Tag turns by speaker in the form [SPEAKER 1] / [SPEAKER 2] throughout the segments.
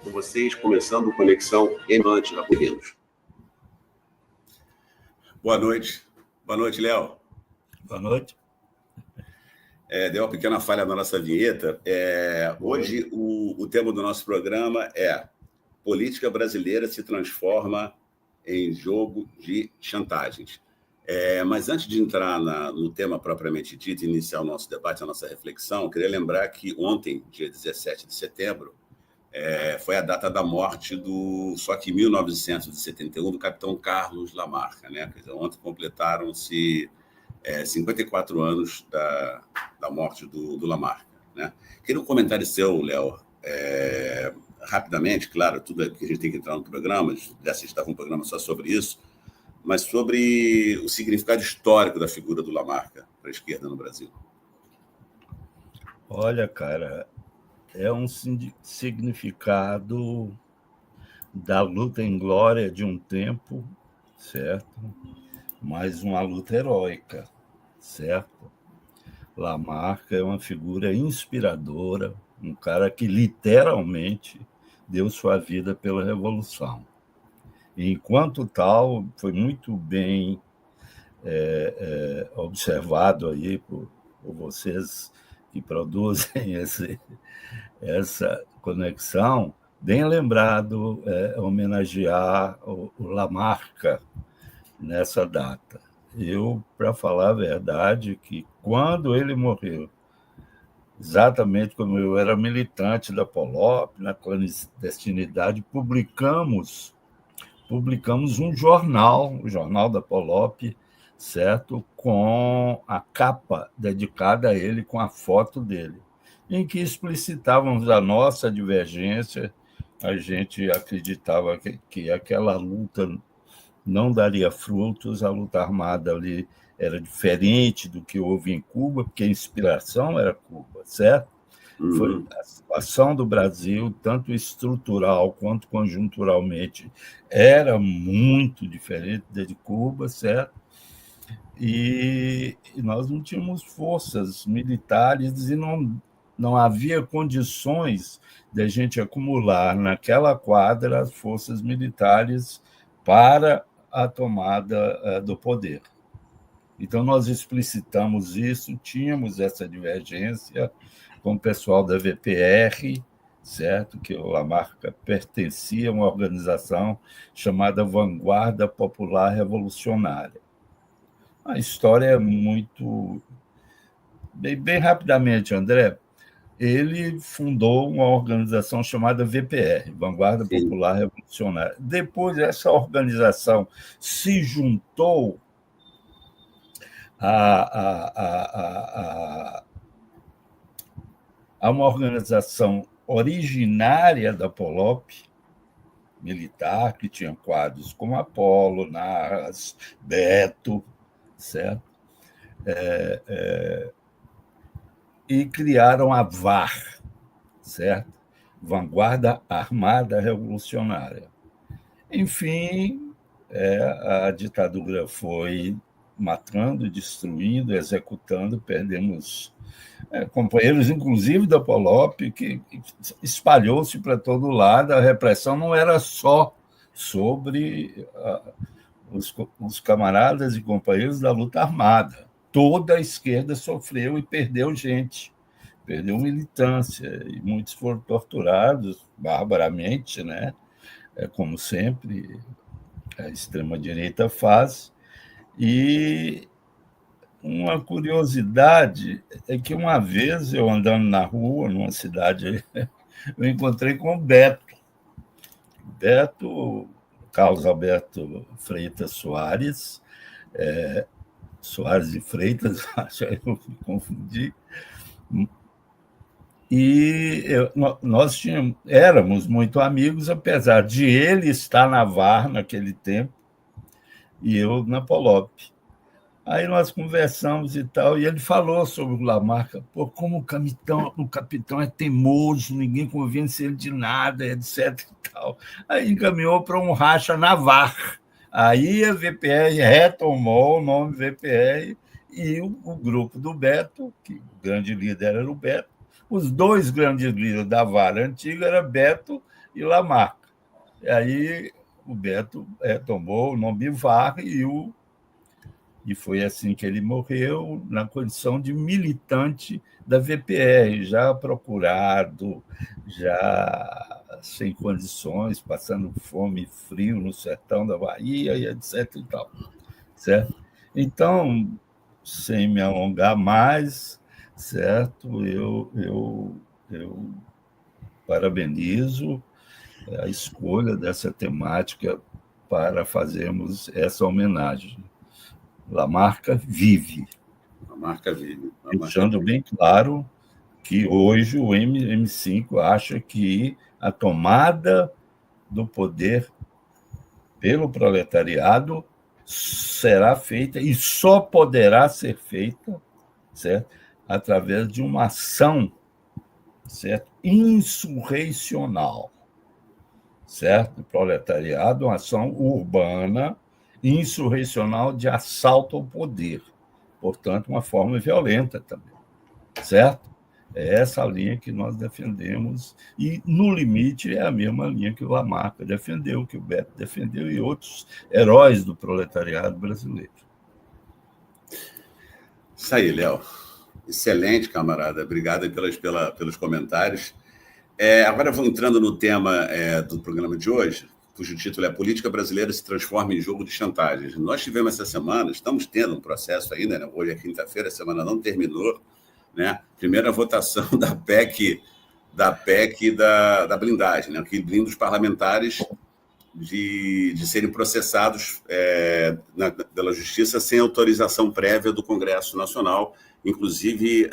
[SPEAKER 1] com vocês, começando o Conexão Emantes da Polinos.
[SPEAKER 2] Boa noite, Léo.
[SPEAKER 3] Boa noite.
[SPEAKER 2] Deu uma pequena falha na nossa vinheta. Hoje, o tema do nosso programa é Política Brasileira se transforma em jogo de chantagens. Mas antes de entrar no tema propriamente dito e iniciar o nosso debate, a nossa reflexão, eu queria lembrar que ontem, dia 17 de setembro, foi a data da morte só que em 1971, do capitão Carlos Lamarca, né? Quer dizer, ontem completaram-se 54 anos da morte do Lamarca, né? Queria um comentário seu, Léo, rapidamente, claro, tudo que a gente tem que entrar no programa, já estava um programa só sobre isso, mas sobre o significado histórico da figura do Lamarca para a esquerda no Brasil.
[SPEAKER 3] Olha, cara, é um significado da luta em glória de um tempo, certo? Mas uma luta heróica, certo? Lamarca é uma figura inspiradora, um cara que literalmente deu sua vida pela Revolução. E, enquanto tal, foi muito bem observado aí por vocês que produzem essa conexão, bem lembrado homenagear o Lamarca nessa data. Eu, para falar a verdade, que quando ele morreu, exatamente como eu era militante da Polop, na clandestinidade, publicamos um jornal, o Jornal da Polop, certo? Com a capa dedicada a ele, com a foto dele, em que explicitávamos a nossa divergência. A gente acreditava que aquela luta não daria frutos, a luta armada ali era diferente do que houve em Cuba, porque a inspiração era Cuba, certo? Foi a situação do Brasil, tanto estrutural quanto conjunturalmente, era muito diferente da de Cuba, certo? E nós não tínhamos forças militares e não havia condições de a gente acumular naquela quadra as forças militares para a tomada do poder. Então, nós explicitamos isso, tínhamos essa divergência com o pessoal da VPR, certo? Que o Lamarca pertencia a uma organização chamada Vanguarda Popular Revolucionária. A história é muito... Bem rapidamente, André, ele fundou uma organização chamada VPR, Vanguarda Popular Revolucionária. Depois, essa organização se juntou a uma organização originária da Polop, militar, que tinha quadros como Apolo, Narras, Beto, certo? E criaram a VAR, certo? Vanguarda Armada Revolucionária. Enfim, a ditadura foi matando, destruindo, executando, perdemos companheiros, inclusive da Polop, que espalhou-se para todo lado. A repressão não era só sobre os camaradas e companheiros da luta armada. Toda a esquerda sofreu e perdeu gente, perdeu militância, e muitos foram torturados barbaramente, né? Como sempre a extrema-direita faz. E uma curiosidade é que uma vez eu andando na rua, numa cidade, eu encontrei com o Beto, Carlos Alberto Freitas Soares, Soares e Freitas, acho que eu me confundi. E nós éramos muito amigos, apesar de ele estar na VAR naquele tempo e eu na Polop. Aí nós conversamos e tal, e ele falou sobre o Lamarca, como o capitão é teimoso, ninguém convence ele de nada, etc. E tal. Aí encaminhou para um racha na VAR. Aí a VPR retomou o nome VPR e o grupo do Beto, que o grande líder era o Beto, os dois grandes líderes da VAR antiga eram Beto e Lamarca. E aí o Beto tomou o nome Varre e foi assim que ele morreu, na condição de militante da VPR, já procurado, já sem condições, passando fome e frio no sertão da Bahia, e etc. E tal, certo? Então, sem me alongar mais, certo? Eu parabenizo a escolha dessa temática para fazermos essa homenagem. Lamarca vive.
[SPEAKER 2] Lamarca vive.
[SPEAKER 3] Deixando bem claro que hoje o M5 acha que a tomada do poder pelo proletariado será feita e só poderá ser feita, certo, através de uma ação, certo, insurreicional, certo? Proletariado, uma ação urbana insurreicional de assalto ao poder, portanto, uma forma violenta também, certo? É essa a linha que nós defendemos e, no limite, é a mesma linha que o Lamarca defendeu, que o Beto defendeu e outros heróis do proletariado brasileiro.
[SPEAKER 2] Isso aí, Léo. Excelente, camarada. Obrigado pelos comentários. Agora, vou entrando no tema do programa de hoje, cujo título é Política Brasileira se transforma em jogo de chantagens. Nós tivemos essa semana, estamos tendo um processo ainda, né? Hoje é quinta-feira, a semana não terminou, né? Primeira votação da PEC da blindagem, né? Que blinda os parlamentares de serem processados pela Justiça sem autorização prévia do Congresso Nacional. Inclusive,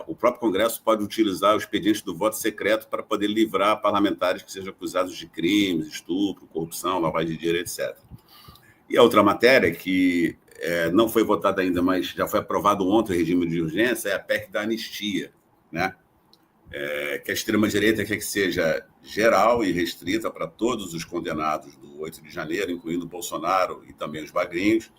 [SPEAKER 2] o próprio Congresso pode utilizar o expediente do voto secreto para poder livrar parlamentares que sejam acusados de crimes, estupro, corrupção, lavagem de dinheiro, etc. E a outra matéria, que não foi votada ainda, mas já foi aprovado ontem o regime de urgência, é a PEC da anistia, né? Que a extrema-direita quer que seja geral e restrita para todos os condenados do 8 de janeiro, incluindo o Bolsonaro e também os bagrinhos.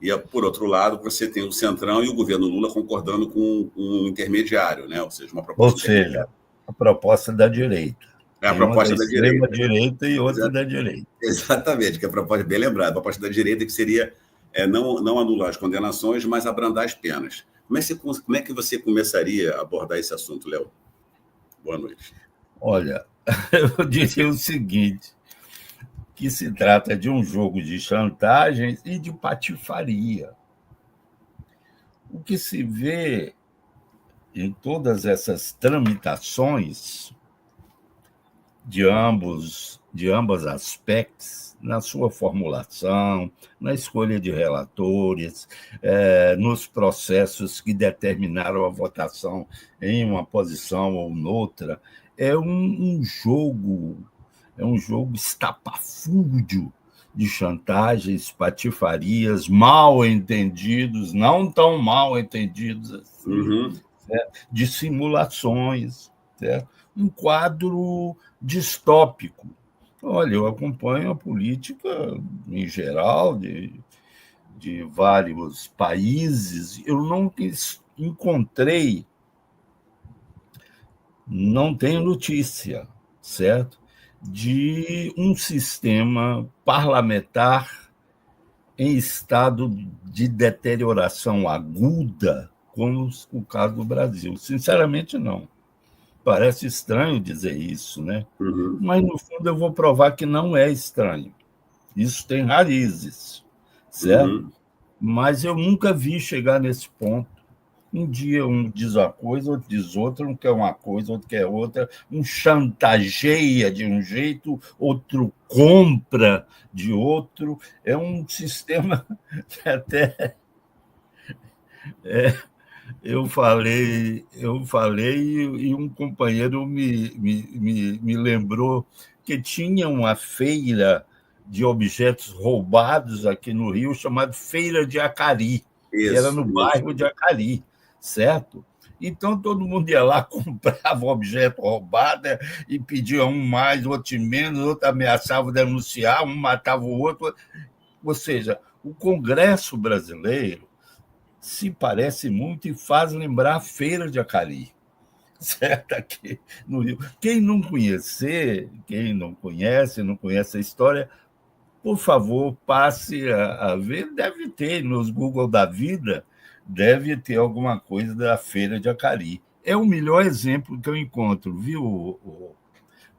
[SPEAKER 2] E, por outro lado, você tem o Centrão e o governo Lula concordando com um intermediário, né? Ou seja, uma proposta.
[SPEAKER 3] Ou seja, a proposta da direita.
[SPEAKER 2] A proposta da direita.
[SPEAKER 3] Direita e outra da direita.
[SPEAKER 2] Exatamente, que a proposta, bem lembrada, a proposta da direita que seria não anular as condenações, mas abrandar as penas. Como é que você começaria a abordar esse assunto, Léo? Boa noite.
[SPEAKER 3] Olha, eu diria o seguinte, que se trata de um jogo de chantagens e de patifaria. O que se vê em todas essas tramitações de ambas aspectos, na sua formulação, na escolha de relatores, nos processos que determinaram a votação em uma posição ou noutra, é um jogo estapafúrdio de chantagens, patifarias, mal entendidos, não tão mal entendidos assim, certo? De simulações, certo? Um quadro distópico. Olha, eu acompanho a política em geral de vários países, eu não encontrei, não tenho notícia, certo? De um sistema parlamentar em estado de deterioração aguda, como o caso do Brasil. Sinceramente, não. Parece estranho dizer isso, né? Mas, no fundo, eu vou provar que não é estranho. Isso tem raízes, certo? Mas eu nunca vi chegar nesse ponto. Um dia um diz uma coisa, outro diz outra, um quer uma coisa, outro quer outra, um chantageia de um jeito, outro compra de outro. É um sistema que até... Eu falei e um companheiro me lembrou que tinha uma feira de objetos roubados aqui no Rio, chamada Feira de Acari, que era no bairro de Acari, certo? Então, todo mundo ia lá, comprava objeto roubado e pedia um mais, outro menos, outro ameaçava denunciar, um matava o outro. Ou seja, o Congresso brasileiro se parece muito e faz lembrar a Feira de Acari. certo? Aqui no Rio. Quem não conhecer, quem não conhece a história, por favor, passe a ver. Deve ter nos Google da vida, deve ter alguma coisa da Feira de Acari. É o melhor exemplo que eu encontro, viu?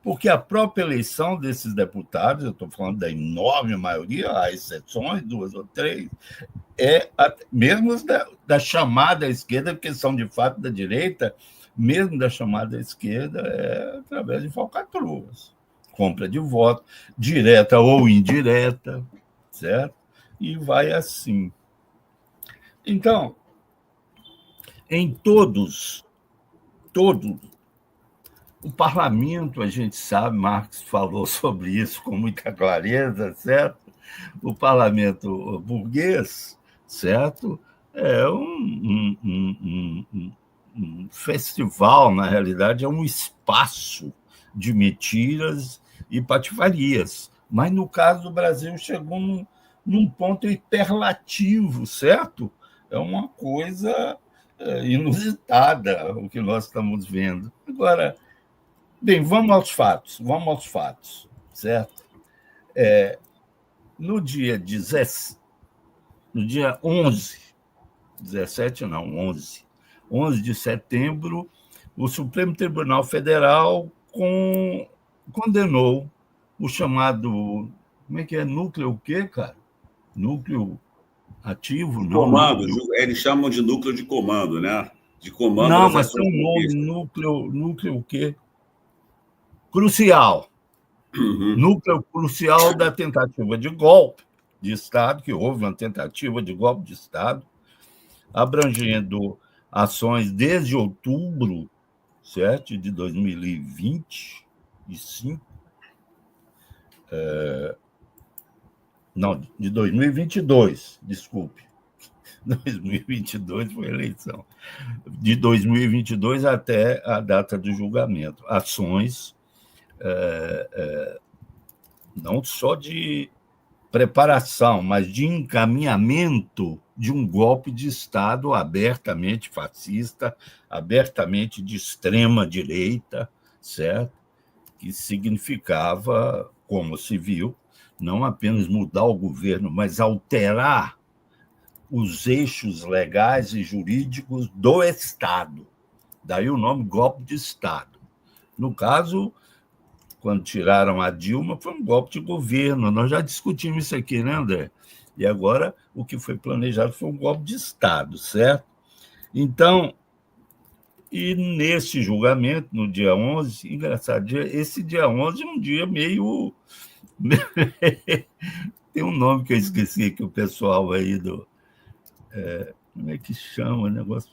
[SPEAKER 3] Porque a própria eleição desses deputados, eu estou falando da enorme maioria, há exceções, 2 ou 3, mesmo da chamada esquerda, porque são de fato da direita, mesmo da chamada esquerda, é através de falcatruas, compra de voto, direta ou indireta, certo? E vai assim. Então, em todos, o parlamento, a gente sabe, Marx falou sobre isso com muita clareza, certo? O parlamento burguês, certo? É um festival, na realidade, é um espaço de mentiras e patifarias. Mas, no caso do Brasil, chegou num ponto hiperlativo, certo? É uma coisa inusitada o que nós estamos vendo. Agora, bem, vamos aos fatos, certo? No dia 11, 17 não, 11 de setembro, o Supremo Tribunal Federal condenou o chamado, como é que é, núcleo o quê, cara? Núcleo ativo?
[SPEAKER 2] Não, comando, eles chamam de núcleo de comando, né? De comando.
[SPEAKER 3] Não, mas tem um nome, núcleo o quê? Crucial. Uhum. Núcleo crucial da tentativa de golpe de Estado, que houve uma tentativa de golpe de Estado, abrangendo ações desde outubro, certo, de 2025, não, de 2022, desculpe. 2022 foi a eleição. De 2022 até a data do julgamento. Ações não só de preparação, mas de encaminhamento de um golpe de Estado abertamente fascista, abertamente de extrema-direita, certo? Que significava, como se viu, não apenas mudar o governo, mas alterar os eixos legais e jurídicos do Estado. Daí o nome golpe de Estado. No caso, quando tiraram a Dilma, foi um golpe de governo. Nós já discutimos isso aqui, né, André? E agora o que foi planejado foi um golpe de Estado, certo? Então, e nesse julgamento, no dia 11, engraçado, esse dia 11 é um dia meio... Tem um nome que eu esqueci, que o pessoal aí do... como é que chama o negócio?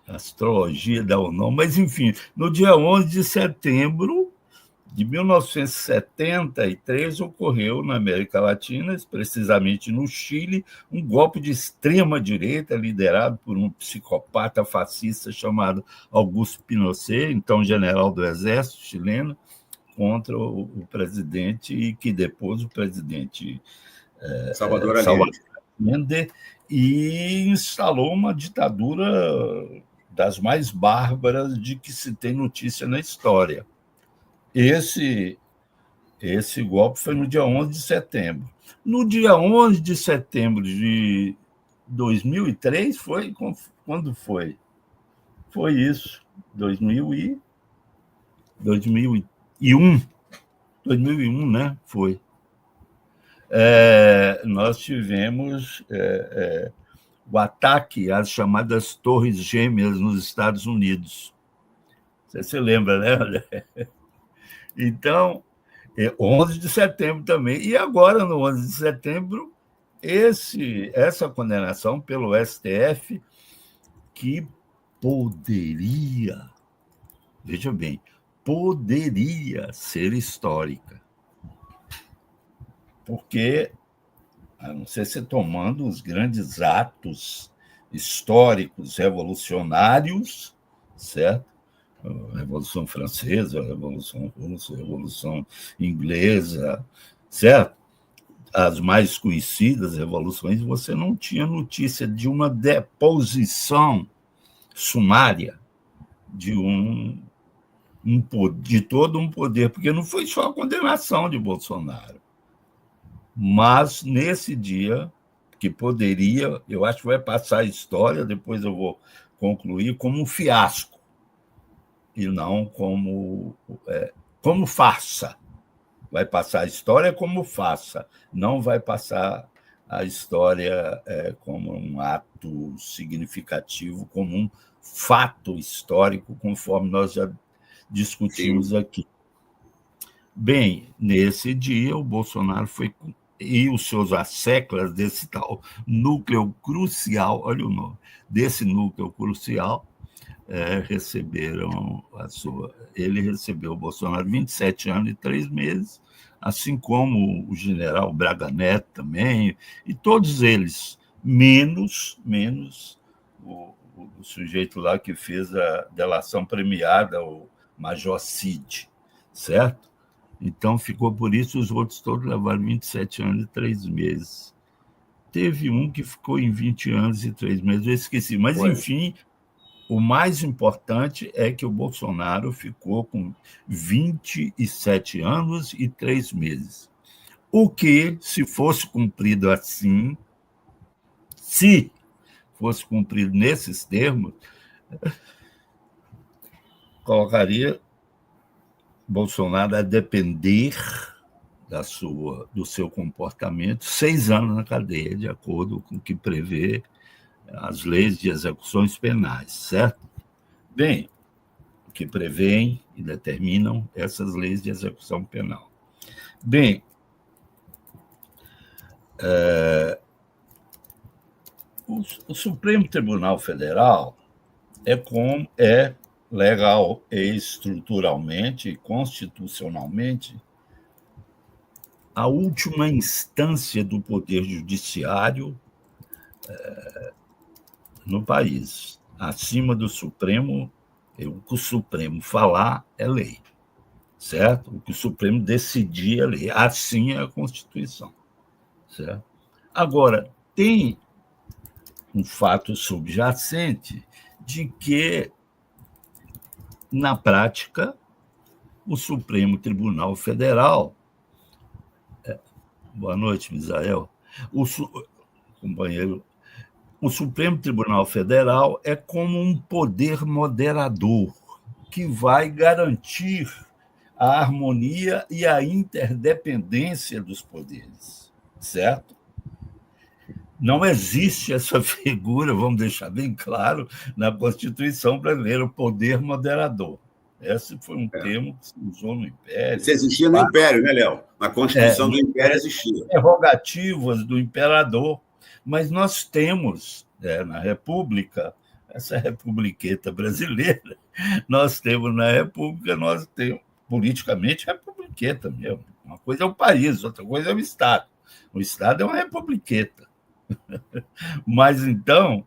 [SPEAKER 3] Astrologia dá o nome, mas, enfim, no dia 11 de setembro de 1973, ocorreu na América Latina, precisamente no Chile, um golpe de extrema-direita liderado por um psicopata fascista chamado Augusto Pinochet, então general do exército chileno, contra o presidente, e que depois o presidente
[SPEAKER 2] Salvador
[SPEAKER 3] Allende, e instalou uma ditadura das mais bárbaras de que se tem notícia na história. Esse golpe foi no dia 11 de setembro. No dia 11 de setembro de 2003, foi quando foi? Foi isso, 2001. 2001, né? Foi. Nós tivemos o ataque às chamadas Torres Gêmeas nos Estados Unidos. Você se lembra, né? Então, 11 de setembro também. E agora, no 11 de setembro, essa condenação pelo STF, que poderia, veja bem, poderia ser histórica. Porque, a não ser se tomando os grandes atos históricos revolucionários, certo? A Revolução Francesa, a Revolução Russa, a Revolução Inglesa, certo? As mais conhecidas revoluções, você não tinha notícia de uma deposição sumária de um de todo um poder, porque não foi só a condenação de Bolsonaro, mas nesse dia, que poderia, eu acho que vai passar a história, depois eu vou concluir, como um fiasco, e não como farsa. Vai passar a história como farsa, não vai passar a história como um ato significativo, como um fato histórico, conforme nós já discutimos
[SPEAKER 2] Sim.
[SPEAKER 3] aqui. Bem, nesse dia, o Bolsonaro foi e os seus asseclas desse tal núcleo crucial, olha o nome, desse núcleo crucial, receberam a sua. Ele recebeu, o Bolsonaro, 27 anos e 3 meses, assim como o general Braga Neto também, e todos eles, menos o sujeito lá que fez a delação premiada, o Major Cid, certo? Então, ficou por isso, os outros todos levaram 27 anos e 3 meses. Teve um que ficou em 20 anos e 3 meses, eu esqueci. Mas, enfim, o mais importante é que o Bolsonaro ficou com 27 anos e 3 meses. O que, se fosse cumprido assim, se fosse cumprido nesses termos, colocaria Bolsonaro a depender do seu comportamento, 6 anos na cadeia, de acordo com o que prevê as leis de execuções penais, certo? Bem, que prevêem e determinam essas leis de execução penal. Bem, o Supremo Tribunal Federal é legal e estruturalmente e constitucionalmente a última instância do poder judiciário no país. Acima do Supremo, o que o Supremo falar é lei, certo? O que o Supremo decidir é lei. Assim é a Constituição, certo? Agora, tem um fato subjacente de que, na prática, o Supremo Tribunal Federal. Boa noite, Misael. Companheiro. O Supremo Tribunal Federal é como um poder moderador que vai garantir a harmonia e a interdependência dos poderes, certo? Não existe essa figura, vamos deixar bem claro, na Constituição brasileira, o poder moderador. Esse foi um termo que se usou no Império.
[SPEAKER 2] Isso existia no Império, né, Léo? Na Constituição do Império existia.
[SPEAKER 3] Prerrogativas do imperador, mas nós temos, na República, essa republiqueta brasileira, nós temos na República, nós temos, politicamente, republiqueta mesmo. Uma coisa é o país, outra coisa é o Estado. O Estado é uma republiqueta. Mas, então,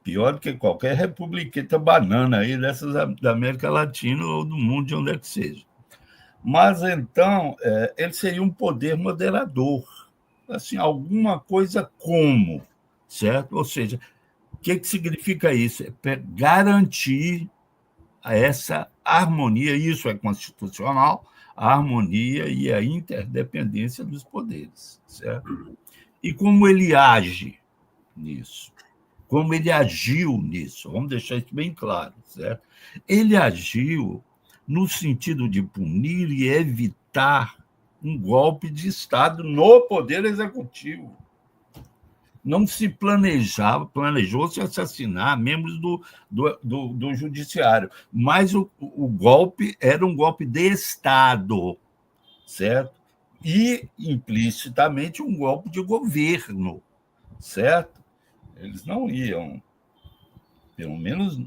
[SPEAKER 3] pior do que qualquer republiqueta banana aí dessas da América Latina ou do mundo, de onde é que seja. Mas, então, ele seria um poder moderador, assim, alguma coisa como, certo? Ou seja, o que significa isso? É garantir essa harmonia, isso é constitucional, a harmonia e a interdependência dos poderes, certo? E como ele age nisso? Como ele agiu nisso? Vamos deixar isso bem claro, certo? Ele agiu no sentido de punir e evitar um golpe de Estado no Poder Executivo. Não se planejou-se assassinar membros do Judiciário, mas o golpe era um golpe de Estado, certo? E, implicitamente, um golpe de governo, certo? Eles não iam, pelo menos,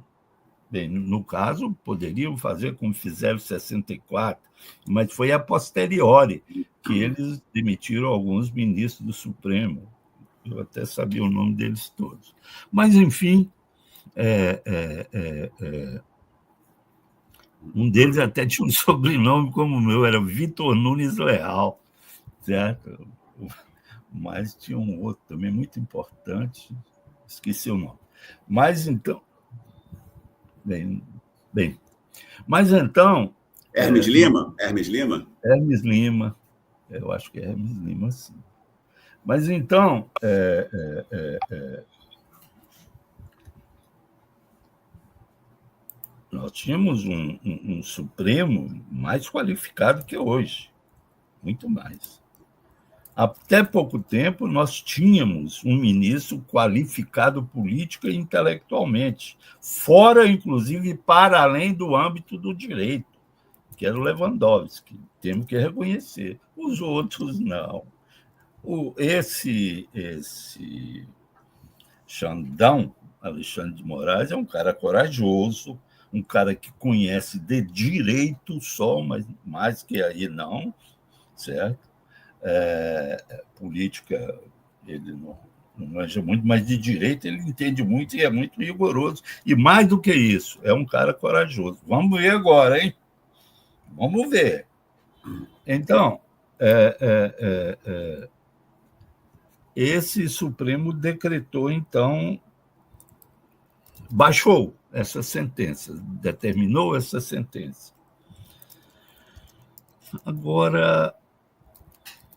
[SPEAKER 3] bem, no caso, poderiam fazer como fizeram em 64, mas foi a posteriori que eles demitiram alguns ministros do Supremo. Eu até sabia o nome deles todos. Mas, enfim, um deles até tinha um sobrenome como o meu, era Vitor Nunes Leal, certo? Mas tinha um outro também muito importante, esqueci o nome. Mas, então, bem, Mas então...
[SPEAKER 2] Hermes Lima? Hermes Lima?
[SPEAKER 3] Hermes Lima, eu acho que é Hermes Lima, sim. Mas então... nós tínhamos um Supremo mais qualificado que hoje, muito mais. Até pouco tempo, nós tínhamos um ministro qualificado política e intelectualmente, fora, inclusive, para além do âmbito do direito, que era o Lewandowski, temos que reconhecer. Os outros, não. Esse Xandão, Alexandre de Moraes, é um cara corajoso, um cara que conhece de direito só, mas mais que aí não, certo? Política, ele não manja muito, mas de direito ele entende muito e é muito rigoroso. E mais do que isso, é um cara corajoso. Vamos ver agora, hein? Vamos ver. Então, esse Supremo decretou, então, baixou essa sentença, determinou essa sentença. Agora,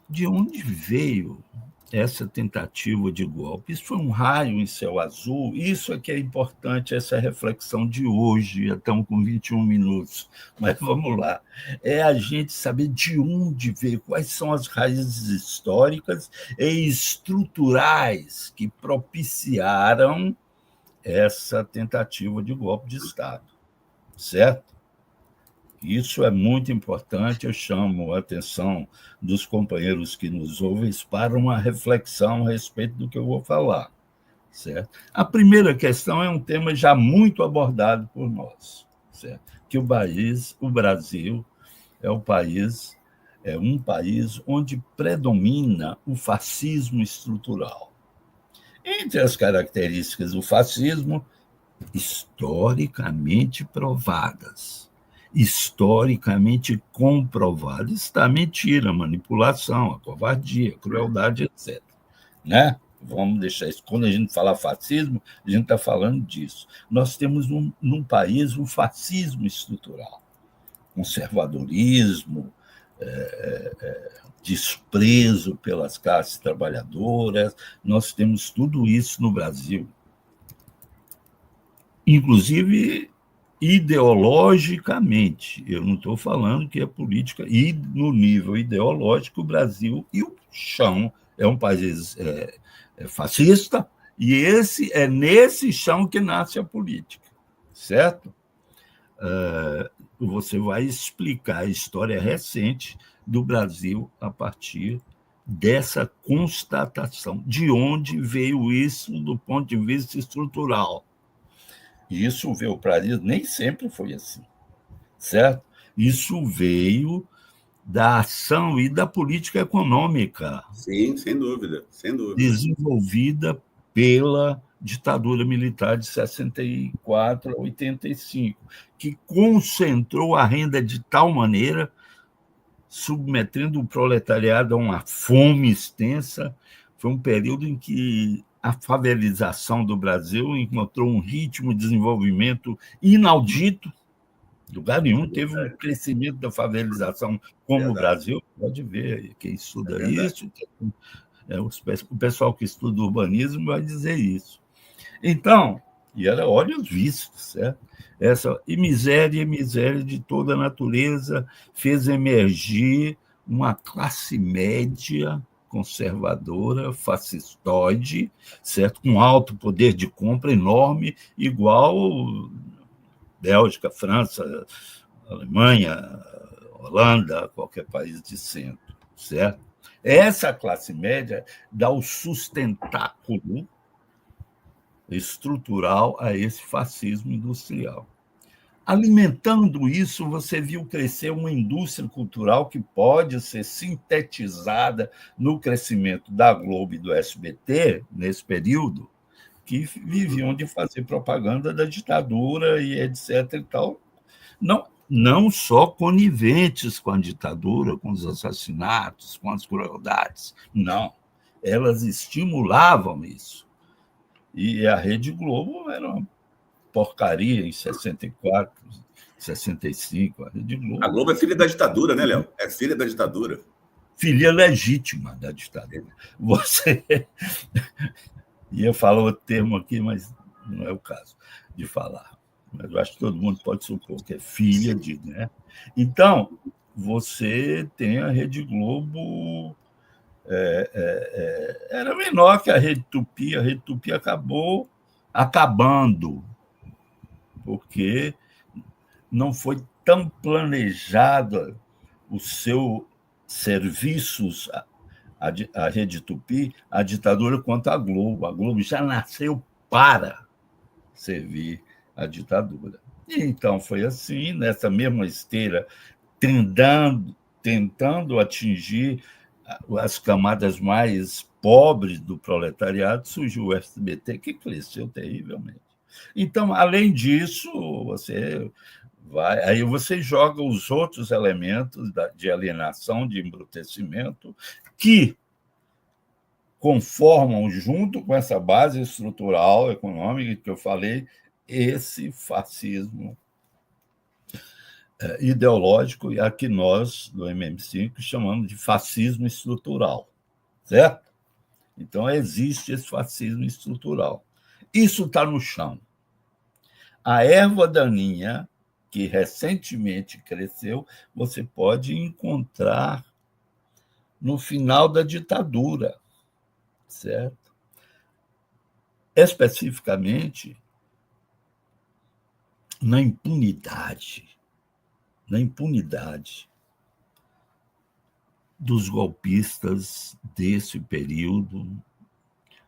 [SPEAKER 3] de onde veio essa tentativa de golpe? Isso foi um raio em céu azul? Isso é que é importante, essa reflexão de hoje, estamos com 21 minutos, mas vamos lá. É a gente saber de onde veio, quais são as raízes históricas e estruturais que propiciaram essa tentativa de golpe de Estado, certo? Isso é muito importante, eu chamo a atenção dos companheiros que nos ouvem para uma reflexão a respeito do que eu vou falar, certo? A primeira questão é um tema já muito abordado por nós, certo? Que o Brasil é um país onde predomina o fascismo estrutural. Entre as características do fascismo, historicamente provadas, historicamente comprovado. Isso está mentira, manipulação, a covardia, a crueldade, etc. Né? Vamos deixar isso. Quando a gente fala fascismo, a gente está falando disso. Nós temos num país um fascismo estrutural, conservadorismo, desprezo pelas classes trabalhadoras. Nós temos tudo isso no Brasil. Inclusive ideologicamente. Eu não estou falando que é política, e no nível ideológico, o Brasil e o chão é um país fascista, e é nesse chão que nasce a política, certo? Você vai explicar a história recente do Brasil a partir dessa constatação. De onde veio isso do ponto de vista estrutural? E isso veio para isso, nem sempre foi assim, certo? Isso veio da ação e da política econômica.
[SPEAKER 2] Sim, sem dúvida, sem dúvida.
[SPEAKER 3] Desenvolvida pela ditadura militar de 64 a 85, que concentrou a renda de tal maneira, submetendo o proletariado a uma fome extensa. Foi um período em que a favelização do Brasil encontrou um ritmo de desenvolvimento inaudito. Lugar nenhum teve um crescimento da favelização como o Brasil. Pode ver, quem estuda isso, o pessoal que estuda urbanismo vai dizer isso. Então, e era olhos vistos, certo? E miséria de toda a natureza fez emergir uma classe média conservadora, fascistoide, certo? Com alto poder de compra enorme, igual Bélgica, França, Alemanha, Holanda, qualquer país de centro, certo? Essa classe média dá o sustentáculo estrutural a esse fascismo industrial. Alimentando isso, você viu crescer uma indústria cultural que pode ser sintetizada no crescimento da Globo e do SBT, nesse período, que viviam de fazer propaganda da ditadura e etc. e tal. Não só coniventes com a ditadura, com os assassinatos, com as crueldades. Não. Elas estimulavam isso. E a Rede Globo era uma porcaria em 64, 65, a Rede Globo.
[SPEAKER 2] A Globo é filha da ditadura, né, Léo? É filha da ditadura.
[SPEAKER 3] Filha legítima da ditadura. Você ia falar outro termo aqui, mas não é o caso de falar. Mas eu acho que todo mundo pode supor que é filha de, né? Então, você tem a Rede Globo, era menor que a Rede Tupi acabou acabando, porque não foi tão planejado os seus serviços, a Rede Tupi, a ditadura, quanto a Globo. A Globo já nasceu para servir a ditadura. E então foi assim, nessa mesma esteira, tentando atingir as camadas mais pobres do proletariado, surgiu o SBT, que cresceu terrivelmente. Então, além disso, aí você joga os outros elementos de alienação, de embrutecimento, que conformam, junto com essa base estrutural econômica que eu falei, esse fascismo ideológico, e a que nós, do MM5, chamamos de fascismo estrutural, certo? Então, existe esse fascismo estrutural. Isso está no chão. A erva daninha, que recentemente cresceu, você pode encontrar no final da ditadura, certo? Especificamente na impunidade dos golpistas desse período,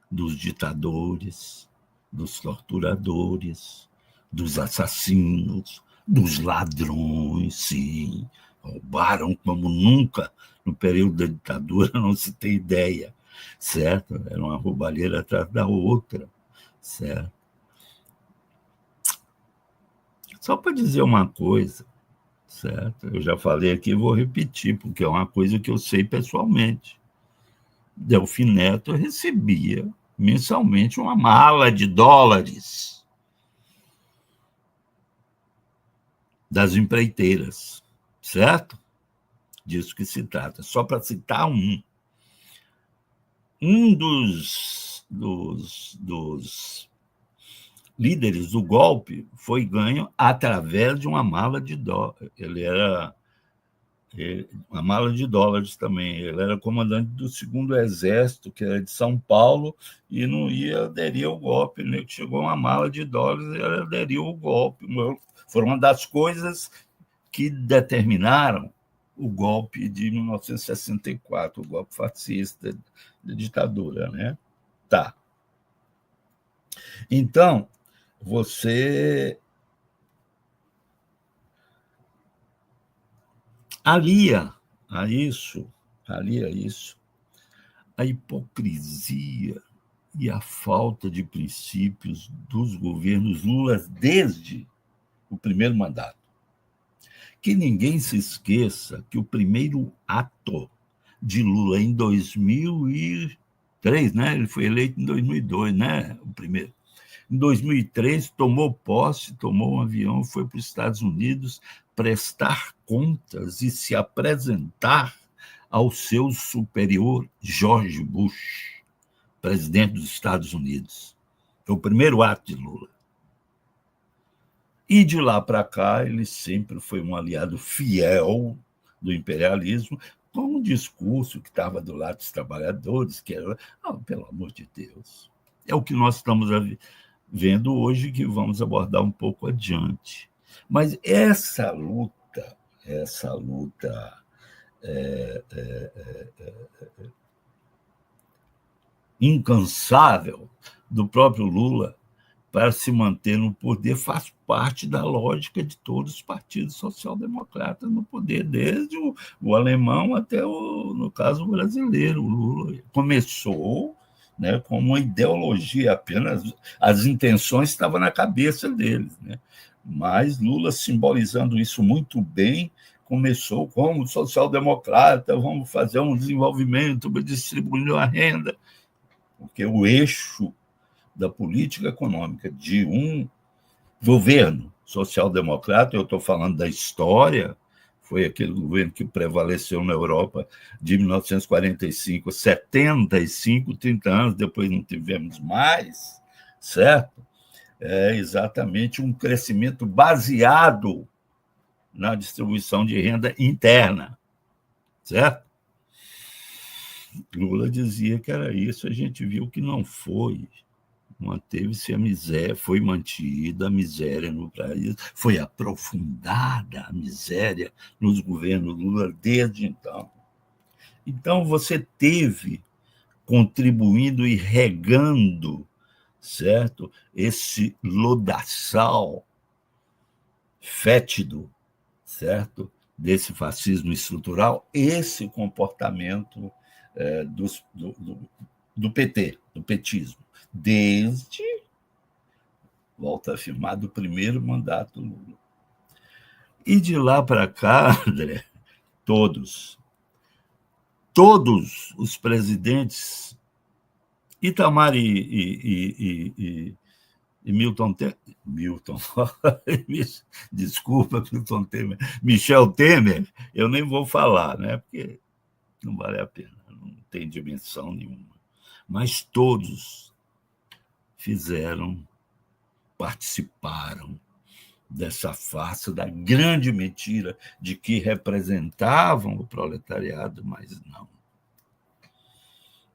[SPEAKER 3] dos ditadores, dos torturadores, dos assassinos, dos ladrões, sim, roubaram como nunca no período da ditadura, não se tem ideia, certo? Era uma roubalheira atrás da outra, certo? Só para dizer uma coisa, certo? Eu já falei aqui e vou repetir, porque é uma coisa que eu sei pessoalmente. Delfim Neto recebia mensalmente uma mala de dólares das empreiteiras, certo? Disso que se trata. Só para citar um dos líderes do golpe foi ganho através de uma mala de dólares. Uma mala de dólares também. Ele era comandante do 2º Exército, que era de São Paulo, e não ia aderir ao golpe. Né? Chegou uma mala de dólares e ele aderiu ao golpe. Foram uma das coisas que determinaram o golpe de 1964, o golpe fascista da ditadura. Né? Tá. Então, você alia isso a hipocrisia e a falta de princípios dos governos Lula desde o primeiro mandato. Que ninguém se esqueça que o primeiro ato de Lula em 2003, né? Ele foi eleito em 2002, né? O primeiro. Em 2003, tomou posse, tomou um avião, foi para os Estados Unidos prestar contas e se apresentar ao seu superior, George Bush, presidente dos Estados Unidos. Foi o primeiro ato de Lula. E de lá para cá, ele sempre foi um aliado fiel do imperialismo, com um discurso que estava do lado dos trabalhadores, que era, pelo amor de Deus, é o que nós estamos vendo hoje, que vamos abordar um pouco adiante. Mas essa luta incansável do próprio Lula para se manter no poder faz parte da lógica de todos os partidos social-democratas no poder, desde o alemão até, no caso, o brasileiro. O Lula começou, né, com uma ideologia apenas, as intenções estavam na cabeça deles, né? Mas Lula, simbolizando isso muito bem, começou como social-democrata, vamos fazer um desenvolvimento, distribuindo a renda, porque o eixo da política econômica de um governo social-democrata, eu estou falando da história, foi aquele governo que prevaleceu na Europa de 1945, 75, 30 anos, depois não tivemos mais, certo? É exatamente um crescimento baseado na distribuição de renda interna, certo? Lula dizia que era isso, a gente viu que não foi. Manteve-se a miséria, foi mantida a miséria no país, foi aprofundada a miséria nos governos Lula desde então. Então, você teve contribuindo e regando, certo? Esse lodaçal fétido, certo? Desse fascismo estrutural, esse comportamento do PT, do petismo, desde, volto a afirmar, do primeiro mandato Lula. E de lá para cá, André, todos os presidentes, Itamar e Milton Temer, desculpa, Milton Temer, Michel Temer, eu nem vou falar, né? Porque não vale a pena, não tem dimensão nenhuma. Mas todos participaram dessa farsa, da grande mentira de que representavam o proletariado, mas não.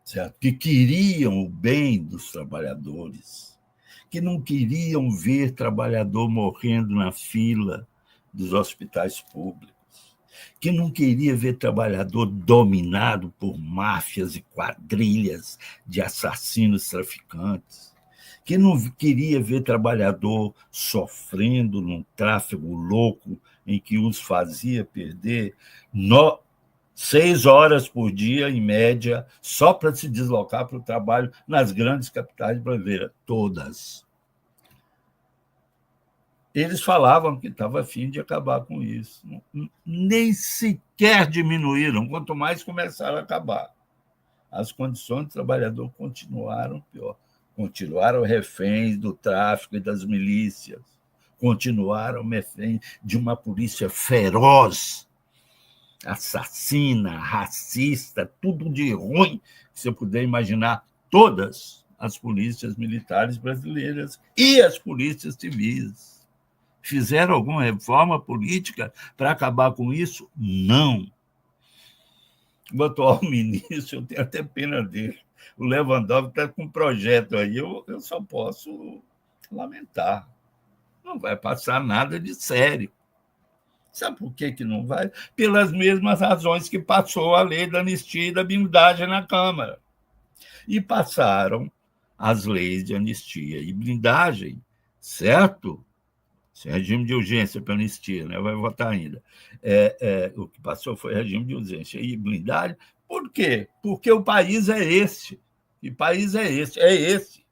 [SPEAKER 3] Certo? Que queriam o bem dos trabalhadores, que não queriam ver trabalhador morrendo na fila dos hospitais públicos, que não queria ver trabalhador dominado por máfias e quadrilhas de assassinos traficantes, que não queria ver trabalhador sofrendo num tráfego louco em que os fazia perder 6 horas por dia, em média, só para se deslocar para o trabalho nas grandes capitais brasileiras, todas. Eles falavam que estavam a fim de acabar com isso. Nem sequer diminuíram, quanto mais começaram a acabar. As condições do trabalhador continuaram pior. Continuaram reféns do tráfico e das milícias. Continuaram reféns de uma polícia feroz, assassina, racista, tudo de ruim que você puder imaginar. Todas as polícias militares brasileiras e as polícias civis. Fizeram alguma reforma política para acabar com isso? Não. O atual ministro, eu tenho até pena dele, o Lewandowski está com um projeto aí, eu só posso lamentar. Não vai passar nada de sério. Sabe por que não vai? Pelas mesmas razões que passou a lei da anistia e da blindagem na Câmara. E passaram as leis de anistia e blindagem, certo? Sem regime de urgência para anistia, né? Vai votar ainda. O que passou foi regime de urgência e blindagem. Por quê? Porque o país é esse. Que país é esse? É esse.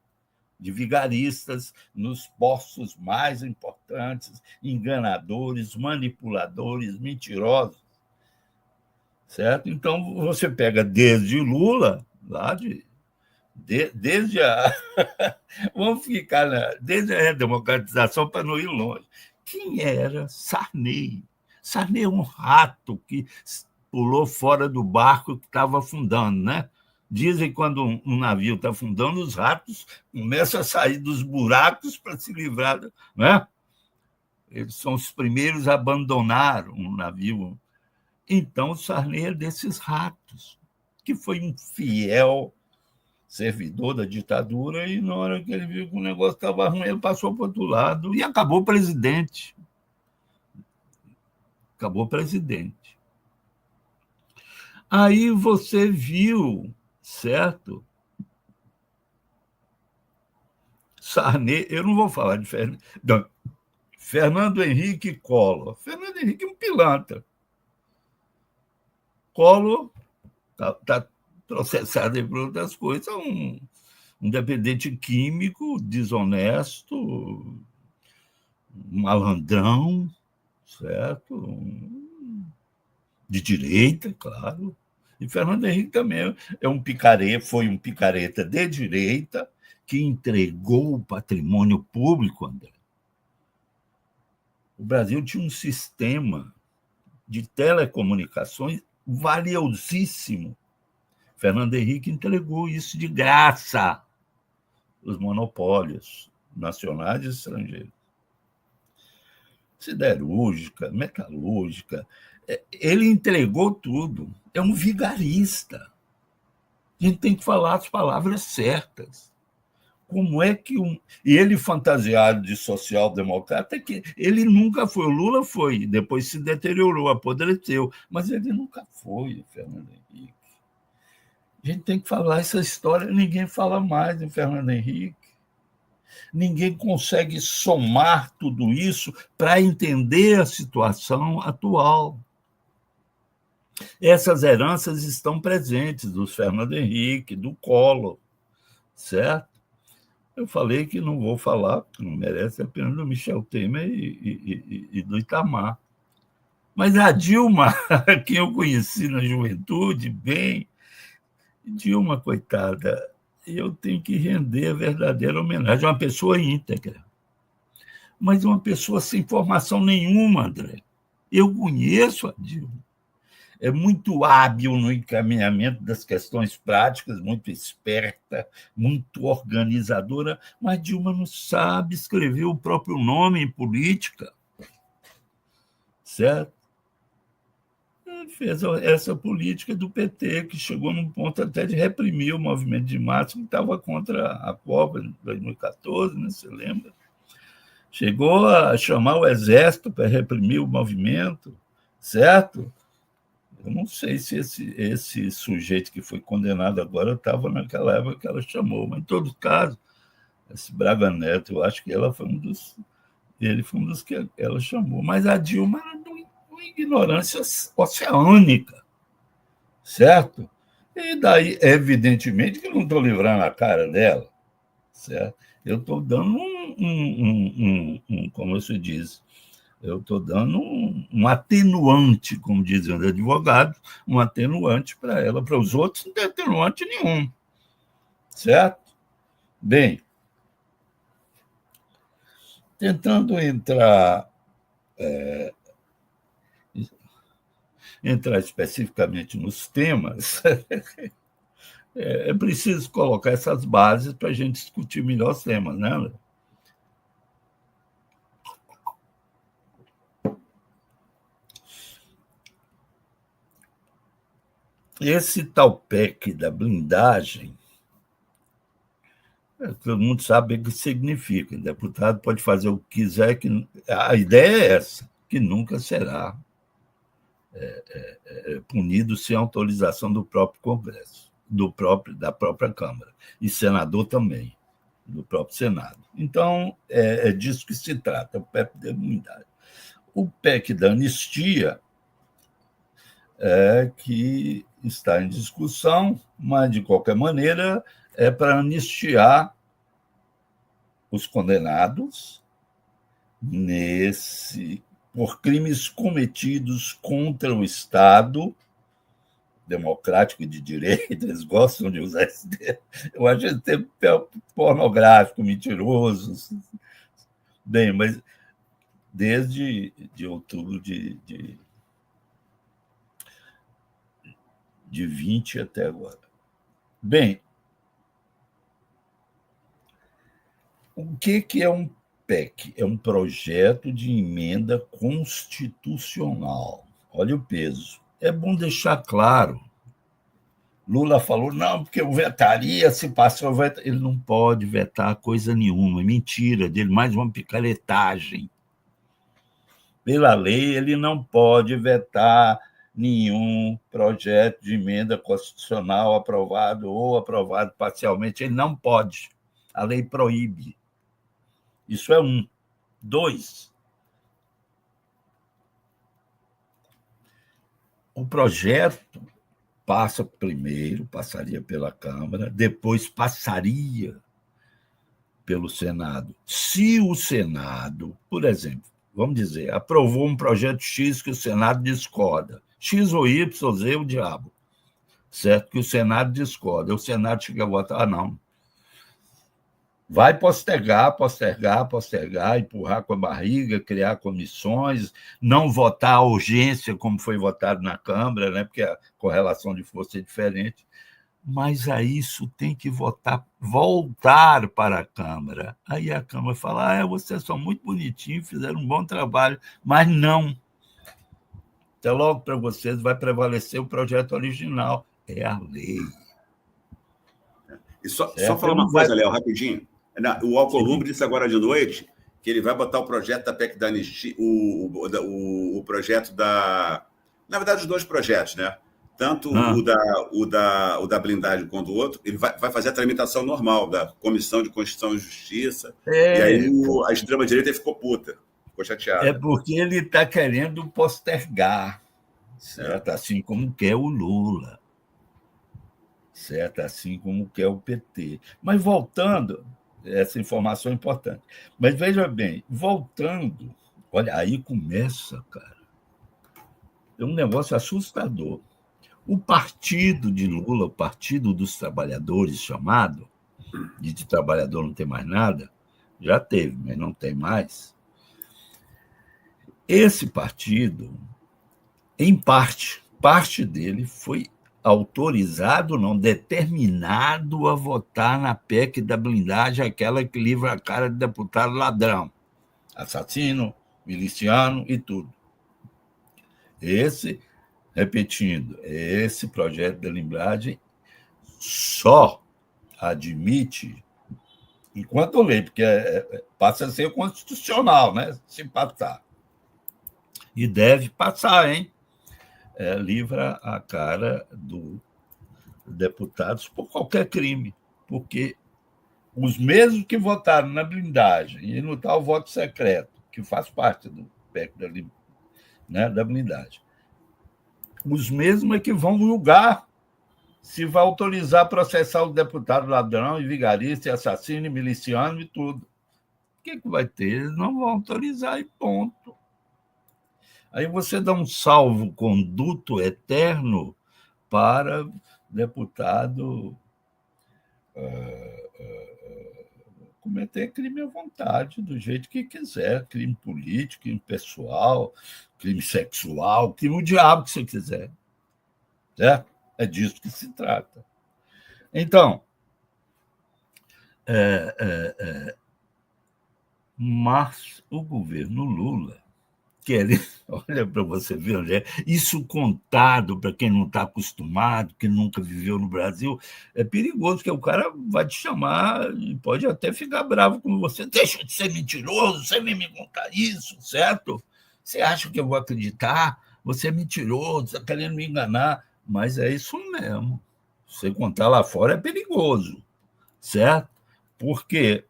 [SPEAKER 3] De vigaristas nos postos mais importantes, enganadores, manipuladores, mentirosos. Certo? Então, você pega desde Lula, lá desde a... Vamos ficar desde a redemocratização para não ir longe. Quem era Sarney? Sarney é um rato que pulou fora do barco que estava afundando, né? Dizem que quando um navio está afundando, os ratos começam a sair dos buracos para se livrar, né? Eles são os primeiros a abandonar um navio. Então, o Sarney é desses ratos, que foi um fiel servidor da ditadura, e na hora que ele viu que o negócio estava ruim, ele passou para o outro lado e acabou presidente. Acabou presidente. Aí você viu, certo? Sarney, eu não vou falar de Fernando Henrique Collor. Fernando Henrique é um pilantra. Collor está processado por outras coisas, um dependente químico, desonesto, um malandrão, certo? De direita, claro. E Fernando Henrique também é um picareta, foi um picareta de direita que entregou o patrimônio público, André. O Brasil tinha um sistema de telecomunicações valiosíssimo. Fernando Henrique entregou isso de graça, os monopólios nacionais e estrangeiros. Siderúrgica, metalúrgica, ele entregou tudo. É um vigarista. A gente tem que falar as palavras certas. Como é que E ele fantasiado de social-democrata, que ele nunca foi. O Lula foi, depois se deteriorou, apodreceu, mas ele nunca foi, Fernando Henrique. A gente tem que falar essa história, ninguém fala mais em Fernando Henrique. Ninguém consegue somar tudo isso para entender a situação atual. Essas heranças estão presentes do Fernando Henrique, do Collor, certo? Eu falei que não vou falar, porque não merece a pena, do Michel Temer e do Itamar. Mas a Dilma, que eu conheci na juventude, bem, Dilma, coitada, eu tenho que render a verdadeira homenagem. Uma pessoa íntegra, mas uma pessoa sem formação nenhuma, André. Eu conheço a Dilma. É muito hábil no encaminhamento das questões práticas, muito esperta, muito organizadora, mas Dilma não sabe escrever o próprio nome em política, certo? Fez essa política do PT, que chegou num ponto até de reprimir o movimento de massa que estava contra a Copa em 2014, né, você lembra? Chegou a chamar o Exército para reprimir o movimento, certo? Eu não sei se esse sujeito que foi condenado agora estava naquela época que ela chamou, mas, em todo caso, esse Braga Neto, eu acho que ele foi um dos que ela chamou. Mas a Dilma era de uma ignorância oceânica, certo? E daí, evidentemente, que eu não estou livrando a cara dela, certo? Eu estou dando como se diz, eu estou dando um atenuante, como dizem os advogados, um atenuante para ela. Para os outros, não tem atenuante nenhum. Certo? Bem, tentando entrar especificamente nos temas, é preciso colocar essas bases para a gente discutir melhor os temas, né, André? Esse tal PEC da blindagem, todo mundo sabe o que significa. O deputado pode fazer o que quiser, que a ideia é essa, que nunca será punido sem autorização do próprio Congresso, da própria Câmara, e senador também, do próprio Senado. Então, é disso que se trata, o PEC da blindagem. O PEC da anistia que está em discussão, mas, de qualquer maneira, é para anistiar os condenados por crimes cometidos contra o Estado democrático e de direito. Eles gostam de usar esse termo. Eu acho esse termo pornográfico, mentiroso. Bem, mas desde outubro de 20 até agora. Bem, o que é um PEC? É um projeto de emenda constitucional. Olha o peso. É bom deixar claro. Lula falou, não, porque eu vetaria se passou. Ele não pode vetar coisa nenhuma. É mentira dele, mais uma picaretagem. Pela lei, ele não pode vetar nenhum projeto de emenda constitucional aprovado ou aprovado parcialmente. Ele não pode. A lei proíbe. Isso é um. 2, o projeto passaria pela Câmara, depois passaria pelo Senado. Se o Senado, por exemplo, vamos dizer, aprovou um projeto X que o Senado discorda, X ou Y, Z, o diabo, certo? Que o Senado discorda. O Senado chega a votar, não. vai postergar, empurrar com a barriga, criar comissões, não votar à urgência, como foi votado na Câmara, né? Porque a correlação de força é diferente. Mas aí isso tem que voltar para a Câmara. Aí a Câmara fala, vocês são muito bonitinhos, fizeram um bom trabalho, mas não. Até logo para vocês vai prevalecer o projeto original. É a lei.
[SPEAKER 2] E só falar uma coisa, Léo, rapidinho. O Alcolumbre disse agora de noite que ele vai botar o projeto da PEC da anistia, o projeto da... Na verdade, os dois projetos, né? Tanto o da blindagem quanto o outro, ele vai fazer a tramitação normal da Comissão de Constituição e Justiça. E aí a extrema-direita ficou puta, ficou chateada.
[SPEAKER 3] É porque ele está querendo postergar, certo? Assim como quer o Lula, certo? Assim como quer o PT. Mas voltando, essa informação é importante. Mas veja bem, voltando, olha, aí começa, cara, é um negócio assustador. O partido de Lula, o Partido dos Trabalhadores, chamado, de trabalhador não tem mais nada, já teve, mas não tem mais. Esse partido, em parte dele foi autorizado, não, determinado a votar na PEC da blindagem, aquela que livra a cara de deputado ladrão, assassino, miliciano e tudo. Repetindo, esse projeto de blindagem só admite, enquanto lei, porque passa a ser constitucional, né? Se passar. E deve passar, hein? Livra a cara dos deputados por qualquer crime, porque os mesmos que votaram na blindagem e no tal voto secreto, que faz parte do PEC da blindagem, os mesmos é que vão julgar se vai autorizar processar o deputado ladrão e vigarista, e assassino, e miliciano e tudo. O que vai ter? Eles não vão autorizar e ponto. Aí você dá um salvo-conduto eterno para deputado cometer crime à vontade, do jeito que quiser, crime político, crime pessoal, crime sexual, crime o diabo que você quiser. Certo? É disso que se trata. Então, mas o governo Lula olha para você ver onde é. Isso contado para quem não está acostumado, que nunca viveu no Brasil, é perigoso, porque o cara vai te chamar e pode até ficar bravo com você. Deixa de ser mentiroso, você vem me contar isso, certo? Você acha que eu vou acreditar? Você é mentiroso, está querendo me enganar. Mas é isso mesmo. Você contar lá fora é perigoso, certo? Porque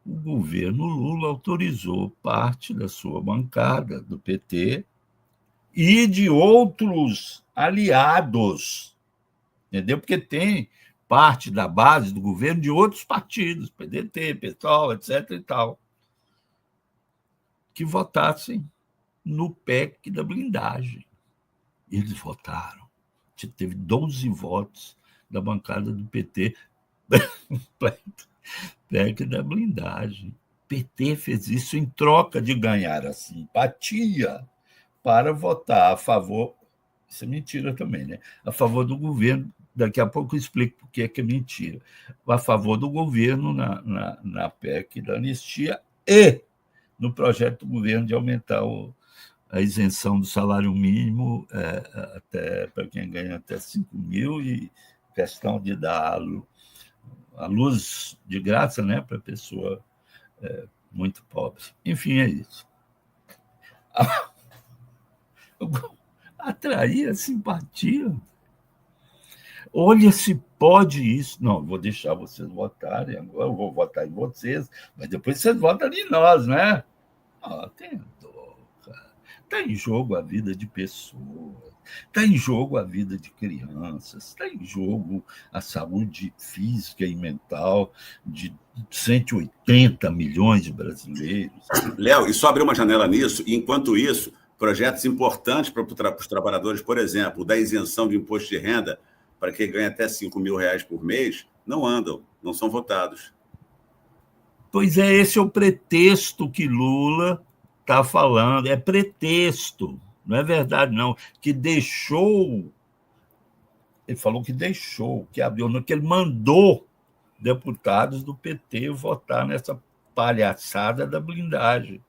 [SPEAKER 3] o governo Lula autorizou parte da sua bancada, do PT, e de outros aliados, entendeu? Porque tem parte da base do governo de outros partidos, PDT, PSOL, etc. e tal, que votassem no PEC da blindagem. Eles votaram. Teve 12 votos da bancada do PT. PEC da blindagem. O PT fez isso em troca de ganhar a simpatia para votar a favor. Isso é mentira também, né? A favor do governo. Daqui a pouco eu explico por que é mentira. A favor do governo na PEC da anistia e no projeto do governo de aumentar a isenção do salário mínimo até para quem ganha até 5 mil e questão de dar a luz de graça, né, para a pessoa muito pobre. Enfim, é isso. Atrair a simpatia. Olha se pode isso. Não, vou deixar vocês votarem, agora eu vou votar em vocês, mas depois vocês votam em nós, né? Tem dor, cara. Está em jogo a vida de pessoas, está em jogo a vida de crianças, está em jogo a saúde física e mental de 180 milhões de brasileiros.
[SPEAKER 2] Léo, e só abrir uma janela nisso, e enquanto isso, projetos importantes para os trabalhadores, por exemplo, da isenção de imposto de renda para quem ganha até R$5 mil por mês, não andam, não são votados.
[SPEAKER 3] Pois é, esse é o pretexto que Lula está falando, é pretexto, não é verdade, não, que deixou, ele falou que deixou, que abriu, não, que ele mandou deputados do PT votar nessa palhaçada da blindagem,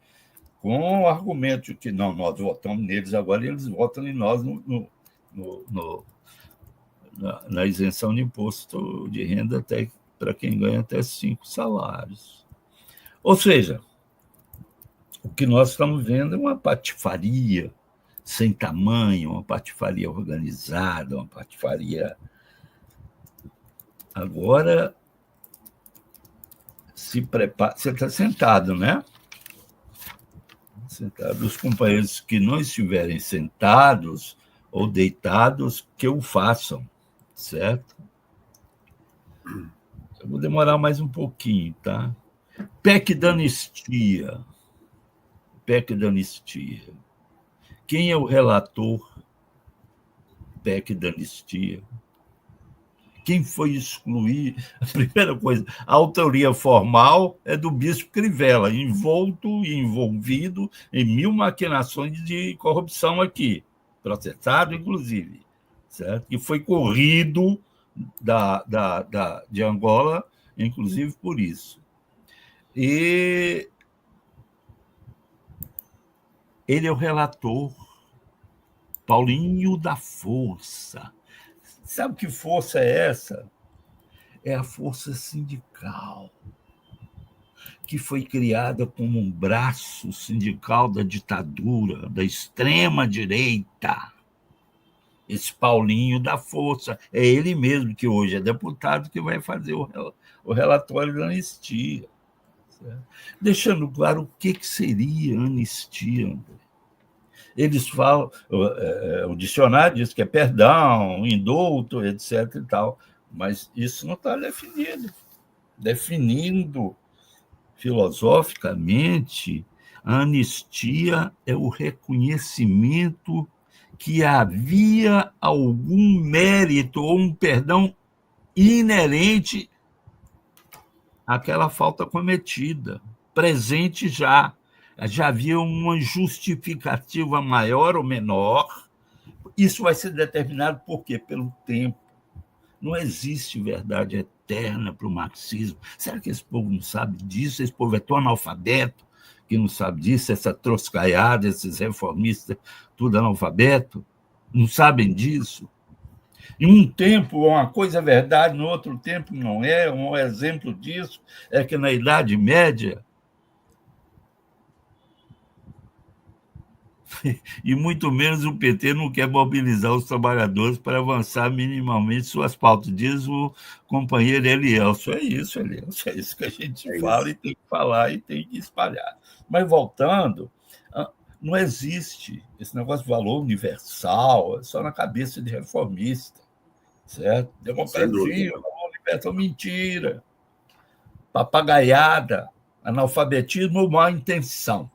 [SPEAKER 3] com o argumento de que não, nós votamos neles agora, eles votam em nós na isenção de imposto de renda até para quem ganha até 5 salários. Ou seja, o que nós estamos vendo é uma patifaria sem tamanho, uma patifaria organizada, uma patifaria... Agora, se prepara... Você está sentado, né? Sentado. Os companheiros que não estiverem sentados ou deitados, que o façam, certo? Eu vou demorar mais um pouquinho, tá? PEC da anistia. PEC da anistia. Quem é o relator PEC da anistia? Quem foi excluir? A primeira coisa, a autoria formal é do bispo Crivella, envolto e envolvido em 1000 maquinações de corrupção aqui, processado, inclusive, certo? E foi corrido de Angola, inclusive por isso. E ele é o relator, Paulinho da Força. Sabe que força é essa? É a força sindical, que foi criada como um braço sindical da ditadura, da extrema-direita. Esse Paulinho da Força, é ele mesmo que hoje é deputado que vai fazer o relatório da anistia. Certo? Deixando claro o que seria anistia, André. Eles falam, o dicionário diz que é perdão, indulto, etc. e tal, mas isso não está definido. Definindo filosoficamente, a anistia é o reconhecimento que havia algum mérito ou um perdão inerente àquela falta cometida, presente já havia uma justificativa maior ou menor. Isso vai ser determinado por quê? Pelo tempo. Não existe verdade eterna para o marxismo. Será que esse povo não sabe disso? Esse povo é tão analfabeto que não sabe disso? Essa troscaiada, esses reformistas, tudo analfabeto, não sabem disso? Em um tempo, uma coisa é verdade, no outro tempo não é. Um exemplo disso é que na Idade Média, e muito menos o PT não quer mobilizar os trabalhadores para avançar minimamente suas pautas. Diz o companheiro Elielso. É isso, Elielso, é isso que a gente fala e tem que falar e tem que espalhar. Mas voltando, não existe esse negócio de valor universal, é só na cabeça de reformista, certo? Democracia, valor universal, mentira, papagaiada, analfabetismo ou má intenção.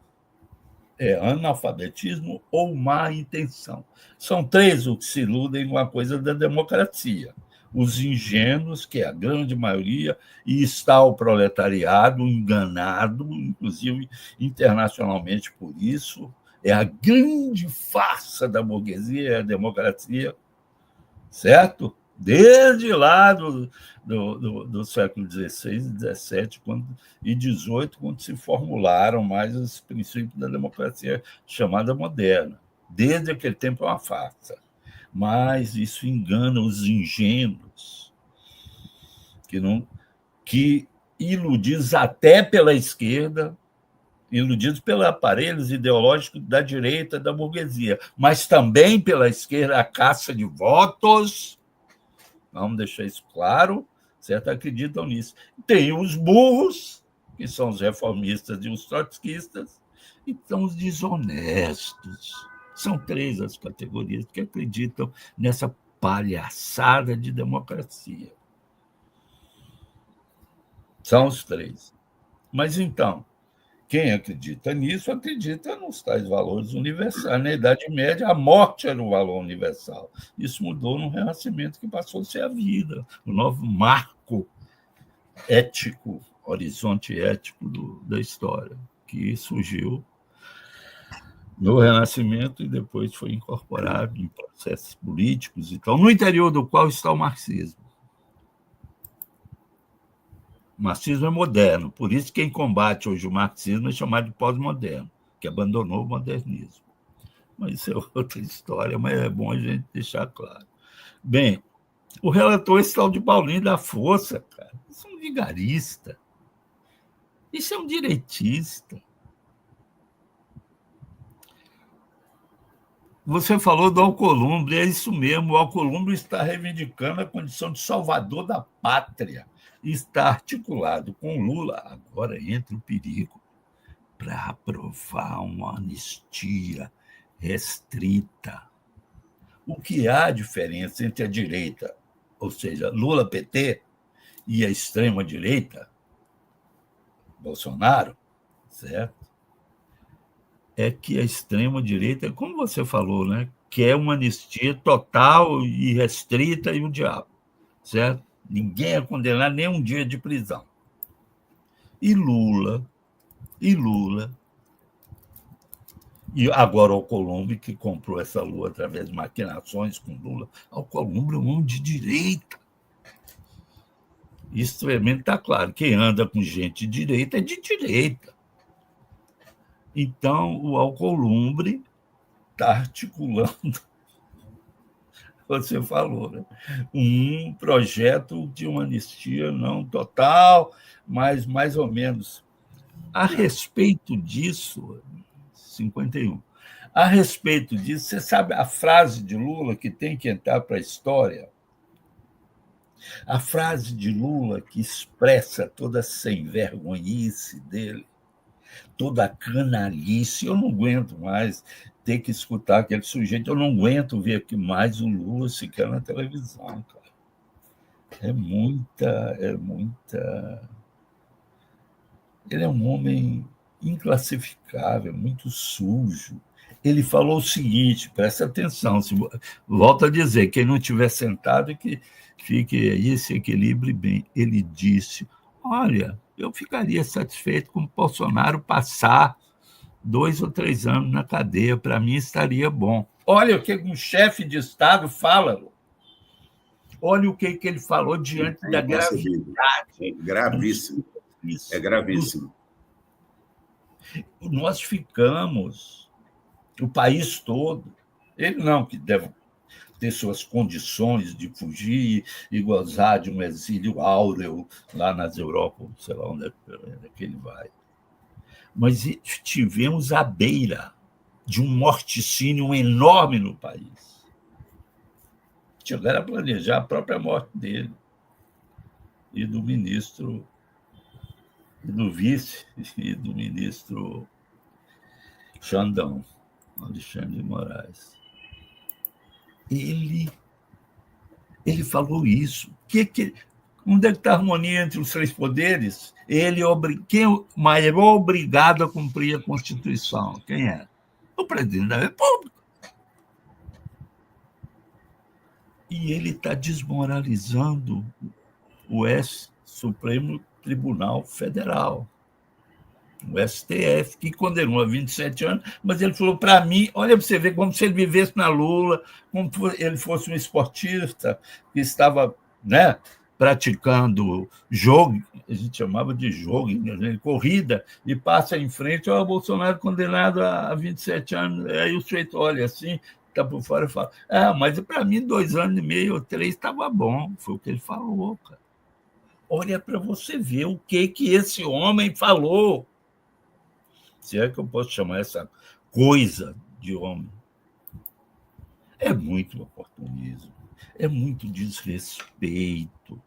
[SPEAKER 3] É analfabetismo ou má intenção. São 3 os que se iludem com a coisa da democracia. Os ingênuos, que é a grande maioria, e está o proletariado enganado, inclusive internacionalmente por isso. É a grande farsa da burguesia, é a democracia, certo? Desde lá do século XVI, XVII e XVIII, quando se formularam mais os princípios da democracia chamada moderna. Desde aquele tempo é uma farsa. Mas isso engana os ingênuos, que iludidos até pela esquerda, iludidos pelos aparelhos ideológicos da direita da burguesia, mas também pela esquerda, a caça de votos. Vamos deixar isso claro, certo? Acreditam nisso. Tem os burros, que são os reformistas e os trotskistas, e são os desonestos. São 3 as categorias que acreditam nessa palhaçada de democracia. São os 3. Mas, então, quem acredita nisso, acredita nos tais valores universais. Na Idade Média, a morte era o valor universal. Isso mudou no Renascimento, que passou a ser a vida, o novo marco ético horizonte ético da história, que surgiu no Renascimento e depois foi incorporado em processos políticos e tal, no interior do qual está o marxismo. O marxismo é moderno, por isso quem combate hoje o marxismo é chamado de pós-moderno, que abandonou o modernismo. Mas isso é outra história, mas é bom a gente deixar claro. Bem, o relator é esse tal de Paulinho da Força, cara. Isso é um vigarista. Isso é um direitista. Você falou do Alcolumbre, é isso mesmo. O Alcolumbre está reivindicando a condição de salvador da pátria. Está articulado com Lula. Agora entra o perigo para aprovar uma anistia restrita. O que há diferença entre a direita, ou seja, Lula-PT, e a extrema-direita, Bolsonaro, certo? É que a extrema-direita, como você falou, né, quer uma anistia total e restrita e o diabo, certo? Ninguém é condenado nem um dia de prisão. E Lula, e agora o Alcolumbre, que comprou essa Lula através de maquinações com Lula, Alcolumbre é um homem de direita. Isso também está claro. Quem anda com gente de direita é de direita. Então, o Alcolumbre está articulando, você falou, né? Um projeto de uma anistia não total, mas mais ou menos. A respeito disso, 51. A respeito disso, você sabe a frase de Lula que tem que entrar para a história? A frase de Lula que expressa toda a sem-vergonhice dele, toda a canalice. Eu não aguento mais ter que escutar aquele sujeito, eu não aguento ver aqui mais o Lula sequer na televisão, cara. É muita. Ele é um homem inclassificável, muito sujo. Ele falou o seguinte, presta atenção, volto a dizer, quem não estiver sentado, que fique aí, se equilibre bem. Ele disse, olha, eu ficaria satisfeito com o Bolsonaro passar 2 ou 3 anos na cadeia, para mim estaria bom. Olha o que um chefe de Estado fala, olha o que ele falou diante da gravidade.
[SPEAKER 2] É gravíssimo. É gravíssimo.
[SPEAKER 3] Nós ficamos, o país todo, ele não, que deve ter suas condições de fugir e gozar de um exílio áureo lá nas Europas, sei lá onde é que ele vai. Mas estivemos à beira de um morticínio enorme no país. Chegaram a planejar a própria morte dele e do ministro, e do vice e do ministro Xandão, Alexandre de Moraes. Ele falou isso. Onde é que está a harmonia entre os 3 poderes? Quem é o maior obrigado a cumprir a Constituição? Quem é? O presidente da República. E ele está desmoralizando o Supremo Tribunal Federal, o STF, que condenou a 27 anos, mas ele falou para mim, olha para você ver, como se ele vivesse na Lula, como se ele fosse um esportista que estava, né, praticando jogo, a gente chamava de jogo, né, corrida, e passa em frente ao Bolsonaro condenado a 27 anos. Aí o sujeito olha assim, está por fora e fala, mas para mim 2 anos e meio ou 3 estava bom, foi o que ele falou, cara. Olha para você ver o que esse homem falou. Se é que eu posso chamar essa coisa de homem. É muito oportunismo, é muito desrespeito.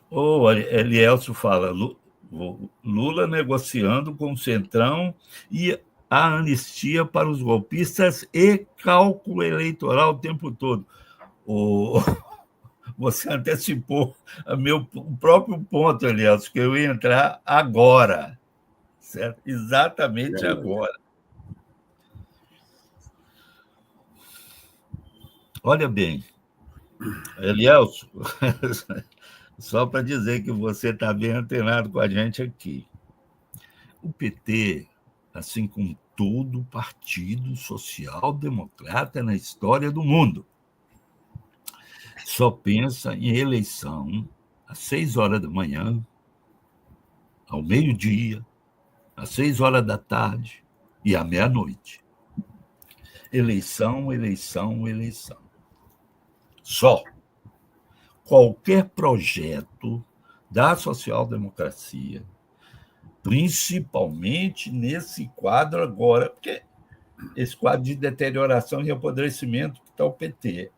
[SPEAKER 3] O Elielso fala, Lula negociando com o Centrão e a anistia para os golpistas e cálculo eleitoral o tempo todo. Você antecipou o próprio ponto, Elielso, que eu ia entrar agora, certo? Exatamente agora. Olha bem, Elielso, só para dizer que você está bem antenado com a gente aqui. O PT, assim como todo partido social-democrata na história do mundo, só pensa em eleição às 6 horas da manhã, ao meio-dia, às 6 horas da tarde e à meia-noite. Eleição, eleição, eleição. Só. Qualquer projeto da social-democracia, principalmente nesse quadro agora, porque esse quadro de deterioração e apodrecimento que está o PT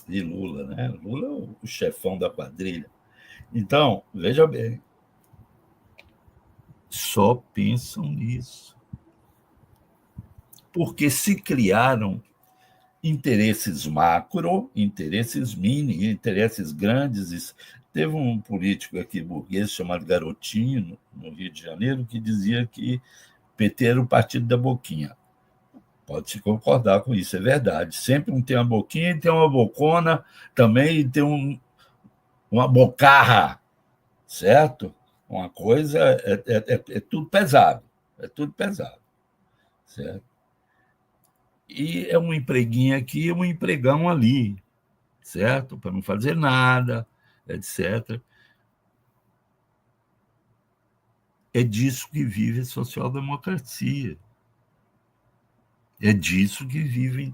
[SPEAKER 3] e Lula, né? Lula é o chefão da quadrilha. Então, veja bem, só pensam nisso. Porque se criaram interesses macro, interesses mini, interesses grandes. Teve um político aqui burguês chamado Garotinho, no Rio de Janeiro, que dizia que PT era o partido da boquinha. Pode-se concordar com isso, é verdade. Sempre um tem uma boquinha e tem uma bocona também, e tem uma bocarra, certo? Uma coisa é tudo pesado, certo? E é um empreguinho aqui, um empregão ali, certo? Para não fazer nada, etc. É disso que vive a social-democracia. É disso que vive.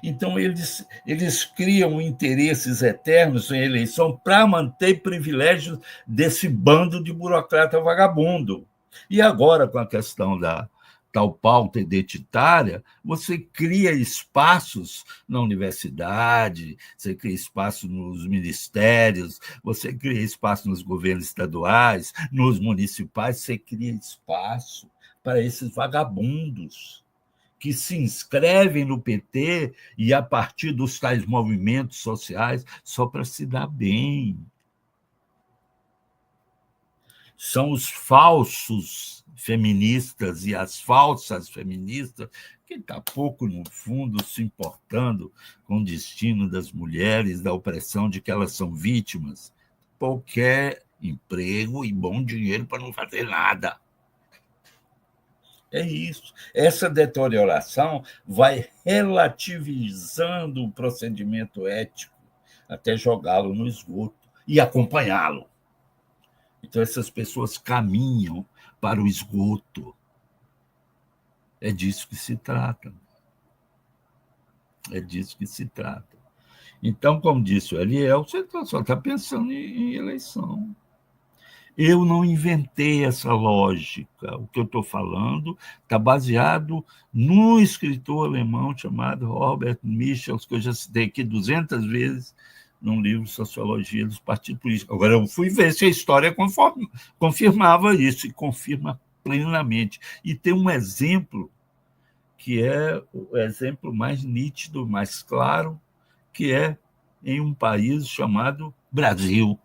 [SPEAKER 3] Então, eles criam interesses eternos em eleição para manter privilégios desse bando de burocrata vagabundo. E agora, com a questão da tal pauta identitária, você cria espaços na universidade, você cria espaço nos ministérios, você cria espaço nos governos estaduais, nos municipais, você cria espaço para esses vagabundos que se inscrevem no PT e, a partir dos tais movimentos sociais, só para se dar bem. São os falsos feministas e as falsas feministas que está pouco, no fundo, se importando com o destino das mulheres, da opressão de que elas são vítimas. Qualquer emprego e bom dinheiro para não fazer nada. É isso. Essa deterioração vai relativizando o procedimento ético até jogá-lo no esgoto e acompanhá-lo. Então, essas pessoas caminham para o esgoto. É disso que se trata. É disso que se trata. Então, como disse o Eliel, você só está pensando em eleição. Eu não inventei essa lógica. O que eu estou falando está baseado num escritor alemão chamado Robert Michels, que eu já citei aqui 200 vezes num livro Sociologia dos Partidos Políticos. Agora, eu fui ver se a história confirmava isso, e confirma plenamente. E tem um exemplo que é o exemplo mais nítido, mais claro, que é em um país chamado Brasil.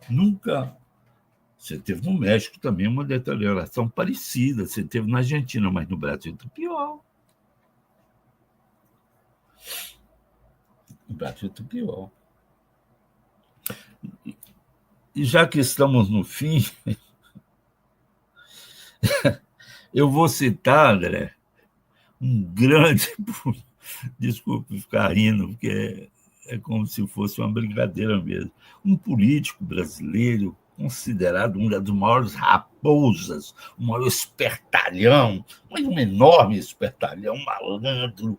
[SPEAKER 3] Nunca. Você teve no México também uma deterioração parecida, você teve na Argentina, mas no Brasil está pior. No Brasil está pior. E já que estamos no fim, eu vou citar, André, um grande. Desculpe ficar rindo, porque é como se fosse uma brincadeira mesmo. Um político brasileiro considerado uma das maiores raposas, o maior espertalhão, mas um enorme espertalhão, malandro,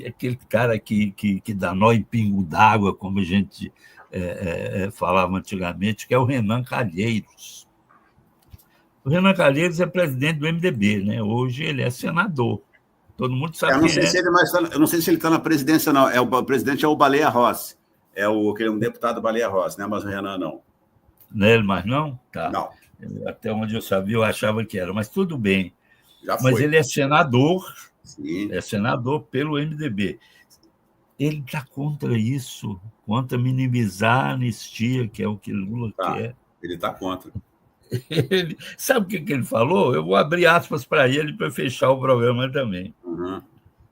[SPEAKER 3] aquele cara que dá nó em pingo d'água, como a gente falava antigamente, que é o Renan Calheiros. O Renan Calheiros é presidente do MDB, né? Hoje ele é senador. Todo mundo sabe quem é.
[SPEAKER 2] Eu não sei se ele está na presidência, não. O presidente é o Baleia Rossi. Um deputado Baleia Rossi, né? Mas o Renan não.
[SPEAKER 3] Não é ele mais não? Tá.
[SPEAKER 2] Não.
[SPEAKER 3] Até onde eu sabia, eu achava que era. Mas tudo bem.
[SPEAKER 2] Já foi.
[SPEAKER 3] Mas ele é senador.
[SPEAKER 2] Sim.
[SPEAKER 3] É senador pelo MDB. Ele está contra isso, contra minimizar a anistia, que é o que Lula quer.
[SPEAKER 2] Ele está contra.
[SPEAKER 3] Sabe o que ele falou? Eu vou abrir aspas para ele para fechar o programa também.
[SPEAKER 2] Uhum.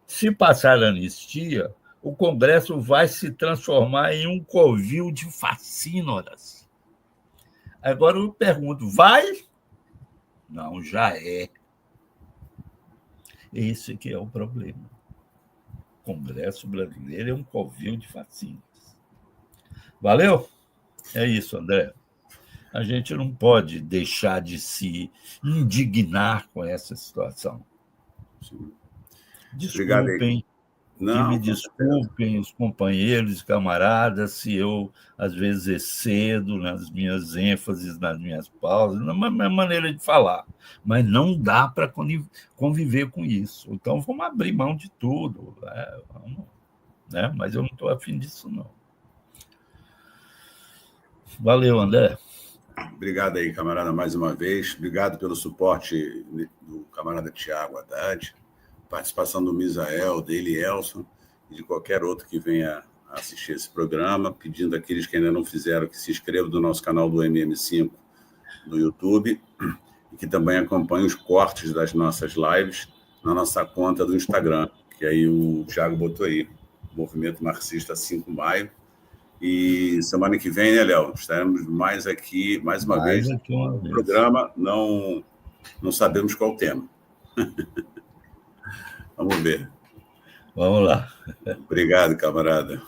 [SPEAKER 3] Se passar a anistia, o Congresso vai se transformar em um covil de facínoras. Agora eu pergunto, vai? Não, já é. Esse que é o problema. O Congresso brasileiro é um covil de facínoras. Valeu? É isso, André. A gente não pode deixar de se indignar com essa situação. Desculpem, que me desculpem os companheiros e camaradas se eu, às vezes, excedo nas minhas ênfases, nas minhas pausas, na minha maneira de falar. Mas não dá para conviver com isso. Então, vamos abrir mão de tudo. Vamos, né? Mas eu não estou afim disso, não. Valeu, André.
[SPEAKER 2] Obrigado aí, camarada, mais uma vez. Obrigado pelo suporte do camarada Tiago Haddad, participação do Misael, dele, Elson, e de qualquer outro que venha assistir esse programa, pedindo àqueles que ainda não fizeram que se inscrevam no nosso canal do MM5 no YouTube e que também acompanhem os cortes das nossas lives na nossa conta do Instagram, que aí o Tiago botou aí, Movimento Marxista 5 de Maio. E semana que vem, né, Léo? Estaremos mais aqui, mais uma vez, no programa. Não sabemos qual o tema. Vamos ver.
[SPEAKER 3] Vamos lá.
[SPEAKER 2] Obrigado, camarada.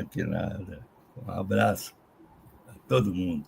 [SPEAKER 3] Que nada. Um abraço a todo mundo.